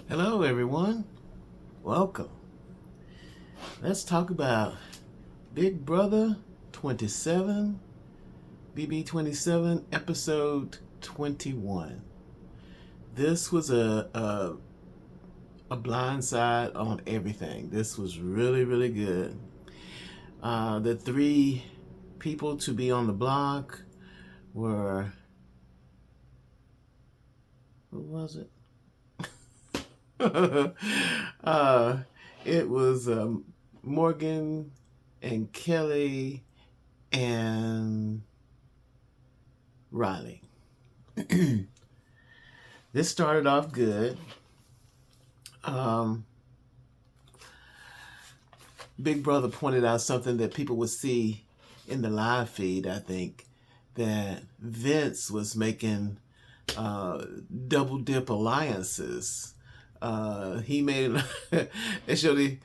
Hello, everyone. Welcome. Let's talk about Big Brother 27, BB 27, episode 21. This was a blind side on everything. This was really, really good. The three people to be on the block were, who was it? uh, it was Morgan and Kelly and Riley. This started off good. Um, Big Brother pointed out something that people would see in the live feed, I think, that Vince was making double dip alliances. He made they showed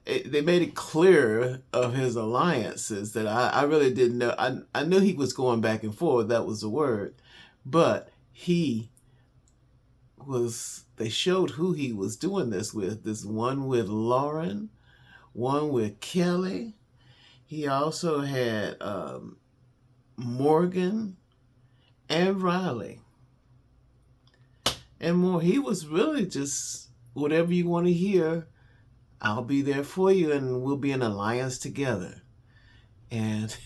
they made it clear of his alliances that I really didn't know. I knew he was going back and forth. That was the word, but they showed who he was doing this with. This one with Lauren, one with Kelly. He also had Morgan and Riley and more. He was really just whatever you want to hear. I'll be there for you, and we'll be in alliance together. And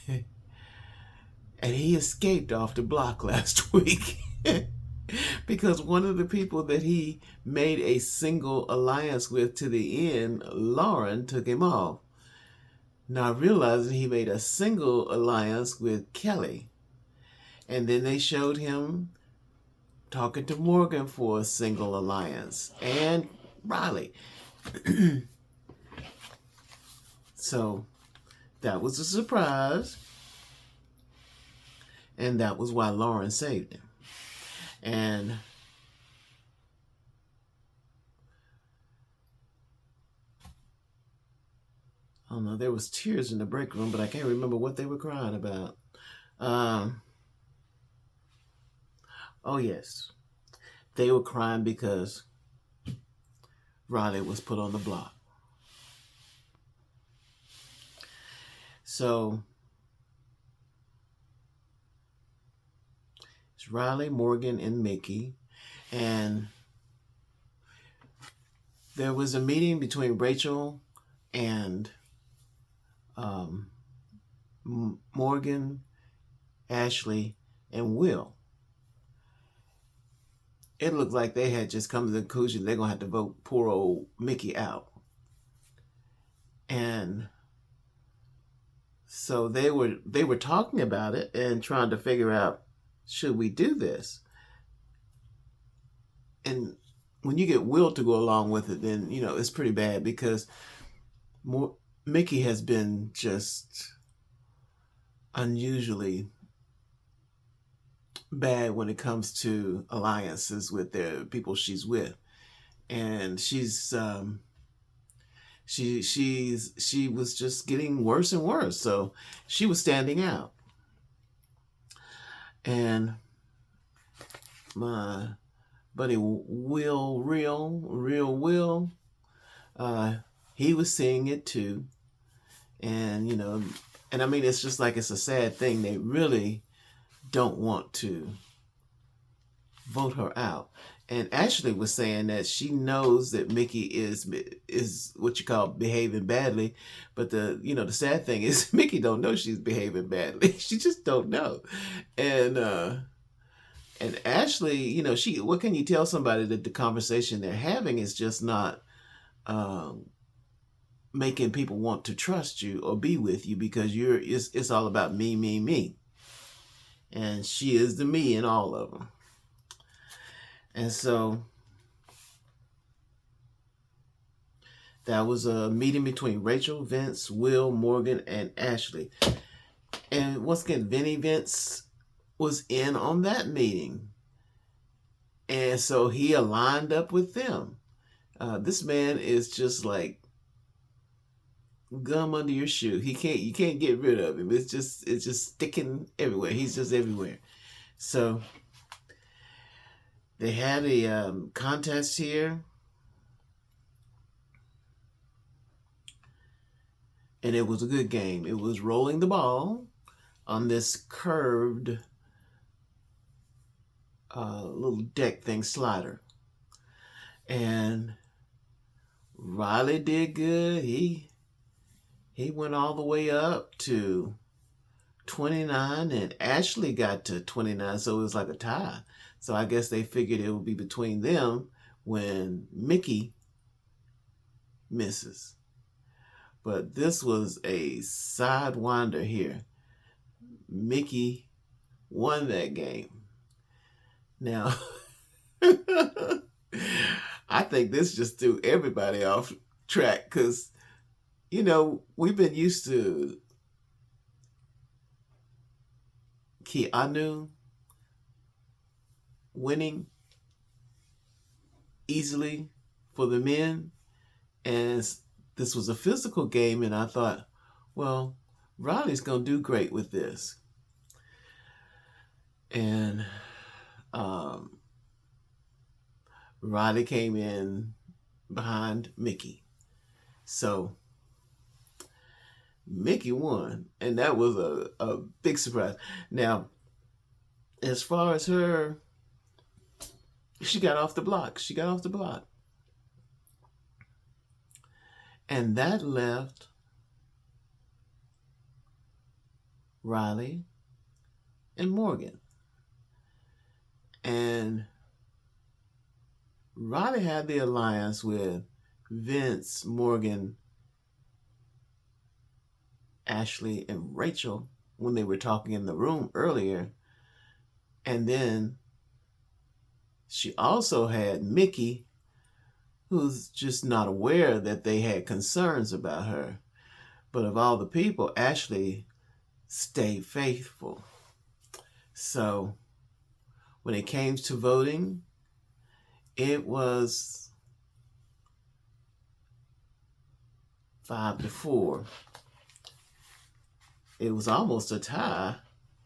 and he escaped off the block last week because one of the people that he made a single alliance with to the end, Lauren, took him off. Now realizing he made a single alliance with Kelly, and then they showed him talking to Morgan for a single alliance and Riley. So that was a surprise, and that was why Lauren saved him. And I don't know, there was tears in the break room, but I can't remember what they were crying about. Oh yes, they were crying because Riley was put on the block. So it's Riley, Morgan, and Mickey. And there was a meeting between Rachel and Morgan, Ashley, and Will. It looked like they had just come to the conclusion they're going to have to vote poor old Mickey out. And so they were talking about it and trying to figure out, should we do this? And when you get Will to go along with it, then it's pretty bad because Mickey has been just unusually bad when it comes to alliances with the people she's with, and she was just getting worse and worse. So she was standing out, and my buddy real Will, he was seeing it too, and and I mean it's just like it's a sad thing. They really don't want to vote her out. And Ashley was saying that she knows that Mickey is what you call behaving badly, but the sad thing is Mickey don't know she's behaving badly. She just don't know. And Ashley, she what can you tell somebody that the conversation they're having is just not making people want to trust you or be with you because it's all about me, me, me. And she is the me in all of them. And so that was a meeting between Rachel, Vince, Will, Morgan, and Ashley. And once again, Vince was in on that meeting. And so he aligned up with them. This man is just like gum under your shoe. You can't get rid of him. It's just sticking everywhere. He's just everywhere. So they had a contest here, and it was a good game. It was rolling the ball on this curved little deck thing slider. And Riley did good. He went all the way up to 29, and Ashley got to 29, so it was like a tie. So I guess they figured it would be between them when Mickey misses. But this was a sidewinder here. Mickey won that game. Now, I think this just threw everybody off track because, you know, we've been used to Keanu winning easily for the men, and this was a physical game, and I thought, well, Riley's going to do great with this. And Riley came in behind Mickey. So Mickey won, and that was a big surprise. Now, as far as her, she got off the block. She got off the block. And that left Riley and Morgan. And Riley had the alliance with Vince, Morgan, Ashley, and Rachel when they were talking in the room earlier. And then she also had Mickey, who's just not aware that they had concerns about her. But of all the people, Ashley stayed faithful. So when it came to voting, it was 5-4. It was almost a tie.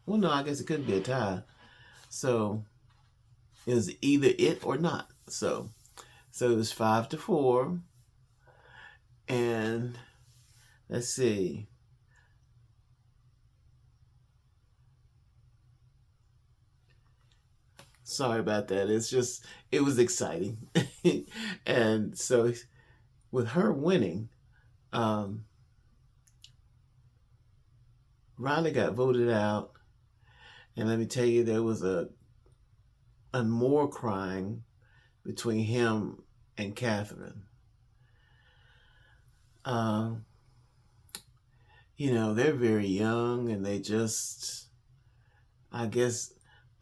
Well, no, I guess it couldn't be a tie. So it was either it or not. So it was 5-4. And let's see. Sorry about that. It's just, it was exciting. And so with her winning, Riley got voted out. And let me tell you, there was a more crying between him and Catherine. You know, they're very young, and they just, I guess,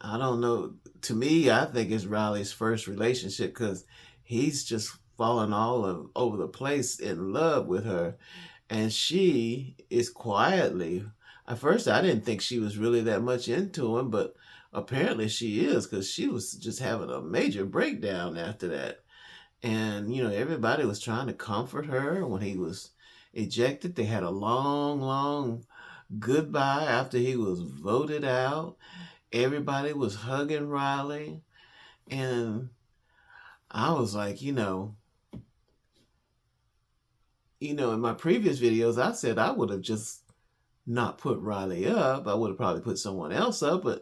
I don't know. To me, I think it's Riley's first relationship because he's just fallen all over the place in love with her. And she is quietly, at first I didn't think she was really that much into him, but apparently she is, because she was just having a major breakdown after that. And, you know, everybody was trying to comfort her when he was ejected. They had a long, long goodbye after he was voted out. Everybody was hugging Riley. And I was like, you know, in my previous videos, I said I would have just not put Riley up. I would have probably put someone else up. But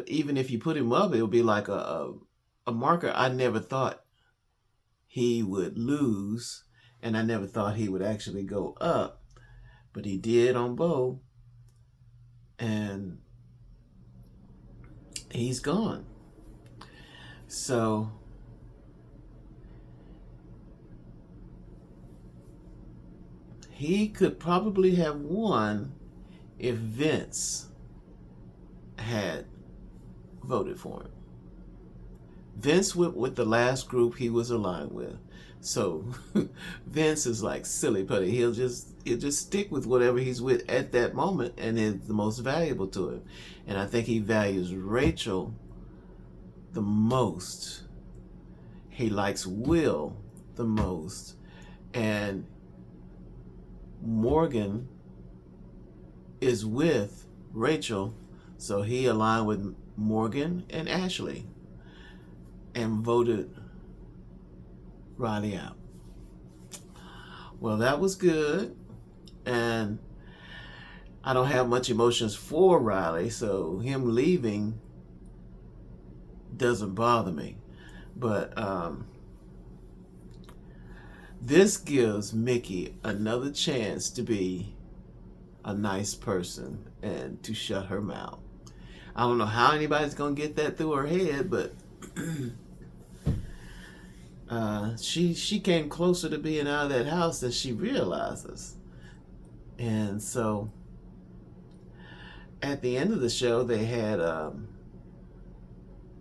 even if you put him up, it would be like a marker. I never thought he would lose, and I never thought he would actually go up. But he did on both. And he's gone. So he could probably have won if Vince had voted for him. Vince went with the last group he was aligned with. So Vince is like silly putty. He'll just stick with whatever he's with at that moment, and it's the most valuable to him. And I think he values Rachel the most. He likes Will the most. And Morgan is with Rachel, so he aligned with Morgan and Ashley and voted Riley out. Well, that was good. And I don't have much emotions for Riley, so him leaving doesn't bother me. But this gives Mickey another chance to be a nice person and to shut her mouth. I don't know how anybody's gonna get that through her head, but she came closer to being out of that house than she realizes. And so at the end of the show, they had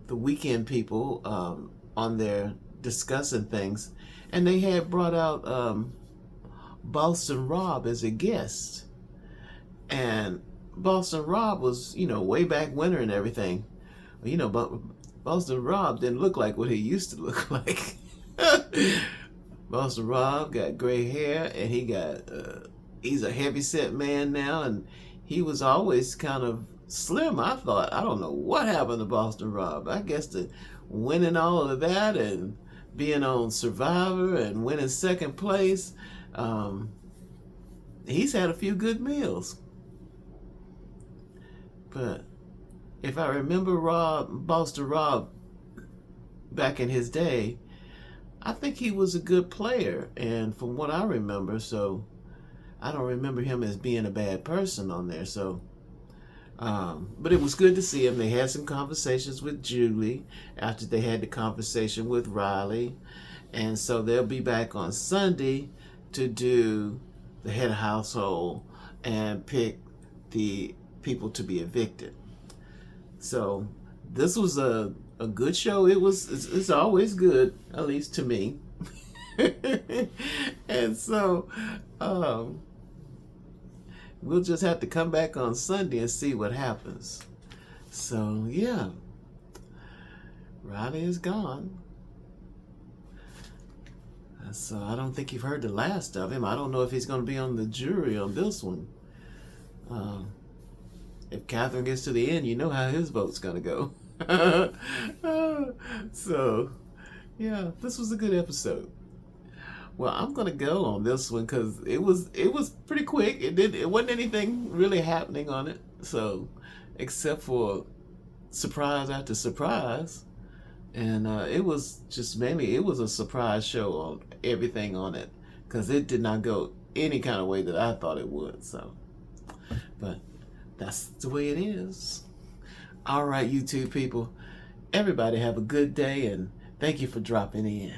the weekend people on there discussing things, and they had brought out Boston Rob as a guest. And Boston Rob was, way back winter and everything. But Boston Rob didn't look like what he used to look like. Boston Rob got gray hair, and he's a heavy-set man now, and he was always kind of slim, I thought. I don't know what happened to Boston Rob. I guess the winning all of that and being on Survivor and winning second place, he's had a few good meals. But if I remember Boston Rob back in his day, I think he was a good player, and from what I remember, so I don't remember him as being a bad person on there. So, but it was good to see him. They had some conversations with Julie after they had the conversation with Riley, and so they'll be back on Sunday to do the head of household and pick the people to be evicted. So this was a good show. It's always good, at least to me. And so we'll just have to come back on Sunday and see what happens. So yeah, Riley is gone. So I don't think you've heard the last of him. I don't know if he's going to be on the jury on this one. If Catherine gets to the end, you know how his vote's going to go. So, yeah, this was a good episode. Well, I'm gonna go on this one because it was pretty quick. It wasn't anything really happening on it. So, except for surprise after surprise, and it was just mainly it was a surprise show on everything on it because it did not go any kind of way that I thought it would. So, but that's the way it is. All right, YouTube people, everybody have a good day, and thank you for dropping in.